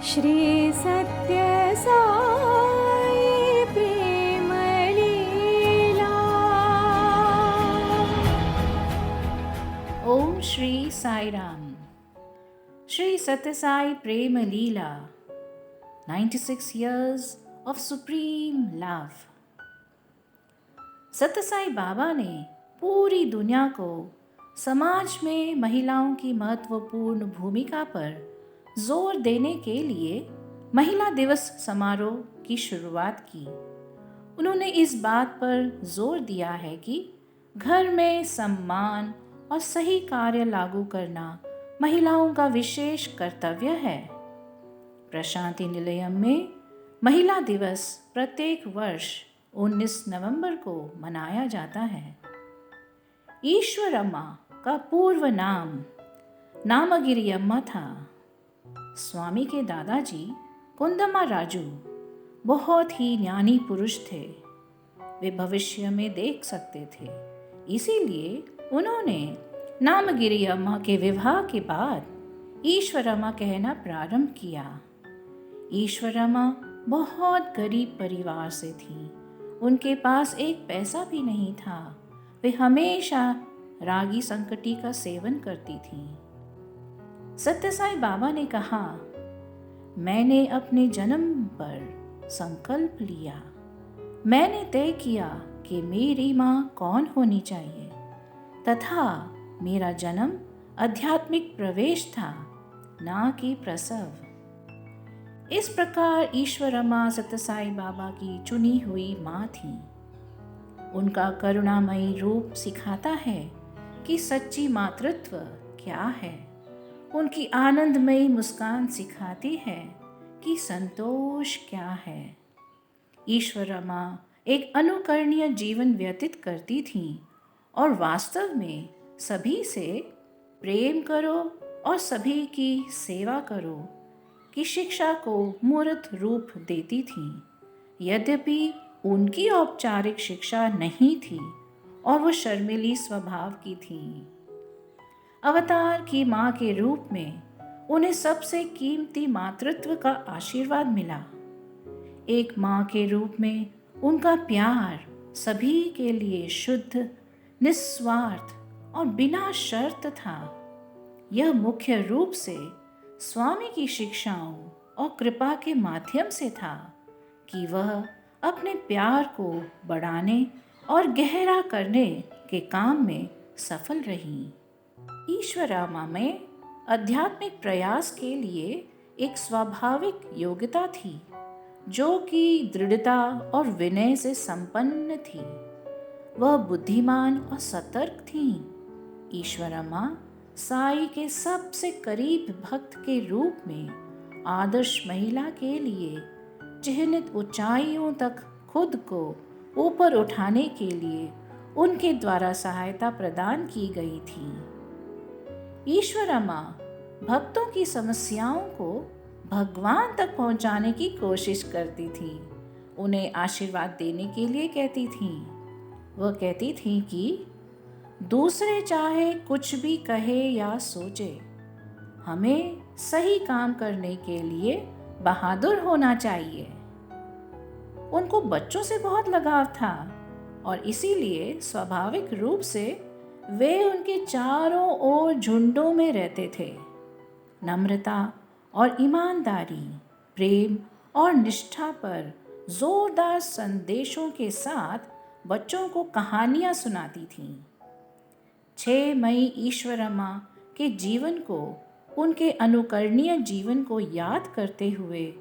श्री सत्य साई प्रेम लीला। ओम श्री साई राम। श्री सत्य साई प्रेम लीला 96 years of supreme love। सत्य साई बाबा ने पूरी दुनिया को समाज में महिलाओं की महत्वपूर्ण भूमिका पर जोर देने के लिए महिला दिवस समारोह की शुरुआत की। उन्होंने इस बात पर जोर दिया है कि घर में सम्मान और सही कार्य लागू करना महिलाओं का विशेष कर्तव्य है। प्रशांति निलयम में महिला दिवस प्रत्येक वर्ष 19 नवंबर को मनाया जाता है। ईश्वरम्मा का पूर्व नाम नामगिरी अम्मा था। स्वामी के दादाजी कुंदमा राजू बहुत ही ज्ञानी पुरुष थे। वे भविष्य में देख सकते थे, इसीलिए उन्होंने नामगिरी अम्मा के विवाह के बाद ईश्वरम्मा कहना प्रारंभ किया। ईश्वरम्मा बहुत गरीब परिवार से थी। उनके पास एक पैसा भी नहीं था। वे हमेशा रागी संकटी का सेवन करती थी। सत्य साई बाबा ने कहा, मैंने अपने जन्म पर संकल्प लिया। मैंने तय किया कि मेरी माँ कौन होनी चाहिए तथा मेरा जन्म आध्यात्मिक प्रवेश था, ना कि प्रसव। इस प्रकार ईश्वरम्मा सत्य साई बाबा की चुनी हुई माँ थी। उनका करुणामयी रूप सिखाता है कि सच्ची मातृत्व क्या है। उनकी आनंदमयी मुस्कान सिखाती है कि संतोष क्या है। ईश्वरम्मा एक अनुकरणीय जीवन व्यतीत करती थी और वास्तव में सभी से प्रेम करो और सभी की सेवा करो की शिक्षा को मूर्त रूप देती थी। यद्यपि उनकी औपचारिक शिक्षा नहीं थी और वो शर्मीली स्वभाव की थी। अवतार की माँ के रूप में उन्हें सबसे कीमती मातृत्व का आशीर्वाद मिला। एक माँ के रूप में उनका प्यार सभी के लिए शुद्ध, निस्वार्थ और बिना शर्त था। यह मुख्य रूप से स्वामी की शिक्षाओं और कृपा के माध्यम से था कि वह अपने प्यार को बढ़ाने और गहरा करने के काम में सफल रही। ईश्वरम्मा में आध्यात्मिक प्रयास के लिए एक स्वाभाविक योग्यता थी, जो कि दृढ़ता और विनय से संपन्न थी। वह बुद्धिमान और सतर्क थी। ईश्वरम्मा साई के सबसे करीब भक्त के रूप में आदर्श महिला के लिए चिह्नित ऊंचाइयों तक खुद को ऊपर उठाने के लिए उनके द्वारा सहायता प्रदान की गई थी। ईश्वरम्मा भक्तों की समस्याओं को भगवान तक पहुंचाने की कोशिश करती थी। उन्हें आशीर्वाद देने के लिए कहती थी। वह कहती थी कि दूसरे चाहे कुछ भी कहे या सोचे, हमें सही काम करने के लिए बहादुर होना चाहिए। उनको बच्चों से बहुत लगाव था और इसीलिए स्वाभाविक रूप से वे उनके चारों ओर झुंडों में रहते थे। नम्रता और ईमानदारी, प्रेम और निष्ठा पर जोरदार संदेशों के साथ बच्चों को कहानियां सुनाती थीं। 6 मई ईश्वरम्मा के जीवन को, उनके अनुकरणीय जीवन को याद करते हुए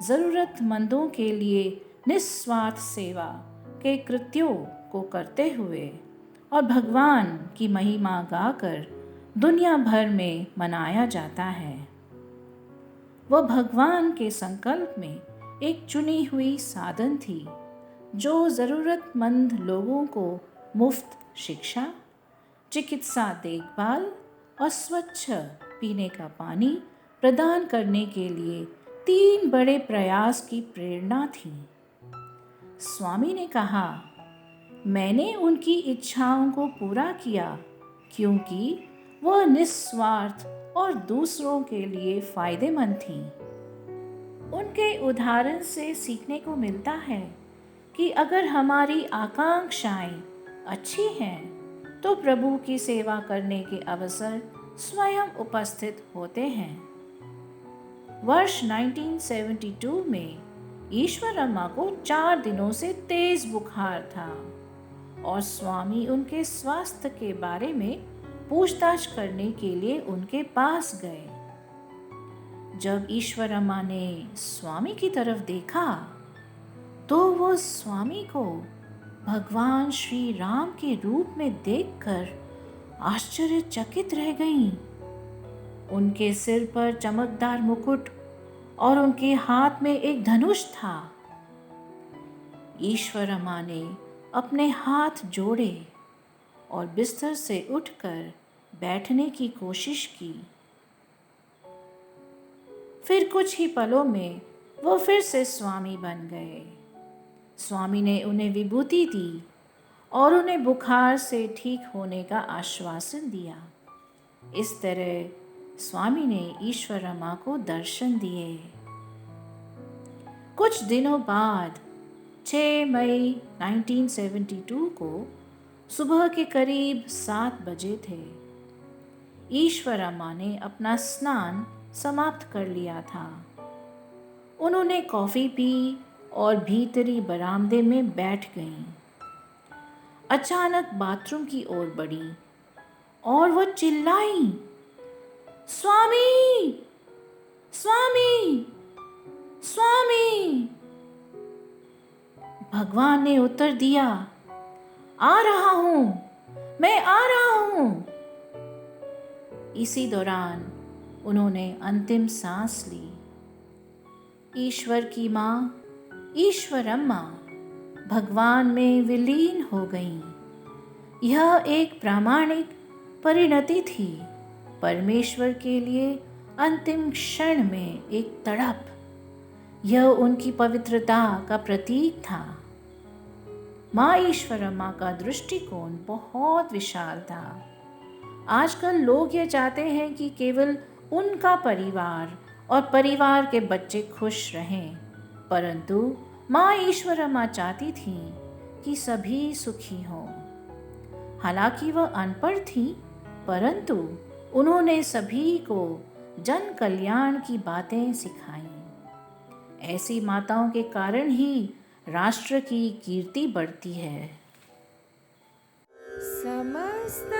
ज़रूरतमंदों के लिए निस्वार्थ सेवा के कृत्यों को करते हुए और भगवान की महिमा गाकर दुनिया भर में मनाया जाता है। वह भगवान के संकल्प में एक चुनी हुई साधन थी, जो ज़रूरतमंद लोगों को मुफ्त शिक्षा, चिकित्सा देखभाल और स्वच्छ पीने का पानी प्रदान करने के लिए 3 बड़े प्रयास की प्रेरणा थी। स्वामी ने कहा, मैंने उनकी इच्छाओं को पूरा किया क्योंकि वह निस्वार्थ और दूसरों के लिए फायदेमंद थीं। उनके उदाहरण से सीखने को मिलता है कि अगर हमारी आकांक्षाएं अच्छी हैं तो प्रभु की सेवा करने के अवसर स्वयं उपस्थित होते हैं। वर्ष 1972 में ईश्वरम्मा को 4 दिनों से तेज बुखार था और स्वामी उनके स्वास्थ्य के बारे में पूछताछ करने के लिए उनके पास गए। जब ईश्वरम्मा ने स्वामी की तरफ देखा तो वो स्वामी को भगवान श्री राम के रूप में देखकर आश्चर्यचकित रह गईं। उनके सिर पर चमकदार मुकुट और उनके हाथ में एक धनुष था। ईश्वरम्मा ने अपने हाथ जोड़े और बिस्तर से उठकर बैठने की कोशिश की। फिर कुछ ही पलों में वो फिर से स्वामी बन गए। स्वामी ने उन्हें विभूति दी और उन्हें बुखार से ठीक होने का आश्वासन दिया। इस तरह स्वामी ने ईश्वरम्मा को दर्शन दिए। कुछ दिनों बाद 6 मई 1972 को सुबह के करीब 7 बजे थे। ईश्वरम्मा ने अपना स्नान समाप्त कर लिया था। उन्होंने कॉफ़ी पी और भीतरी बरामदे में बैठ गईं। अचानक बाथरूम की ओर बढ़ी और वो चिल्लाईं, स्वामी, स्वामी, स्वामी। भगवान ने उत्तर दिया, आ रहा हूं, मैं आ रहा हूं। इसी दौरान उन्होंने अंतिम सांस ली। ईश्वर की माँ ईश्वरम्मा भगवान में विलीन हो गईं। यह एक प्रामाणिक परिणति थी, परमेश्वर के लिए अंतिम क्षण में एक तड़प। यह उनकी पवित्रता का प्रतीक था। माँ ईश्वरम्मा का दृष्टिकोण बहुत विशाल था। आजकल लोग ये चाहते हैं कि केवल उनका परिवार और परिवार के बच्चे खुश रहें, परंतु माँ ईश्वरम्मा चाहती थी कि सभी सुखी हों। हालांकि वह अनपढ़ थी, परंतु उन्होंने सभी को जन कल्याण की बातें सिखाईं। ऐसी माताओं के कारण ही राष्ट्र की कीर्ति बढ़ती है। समस्त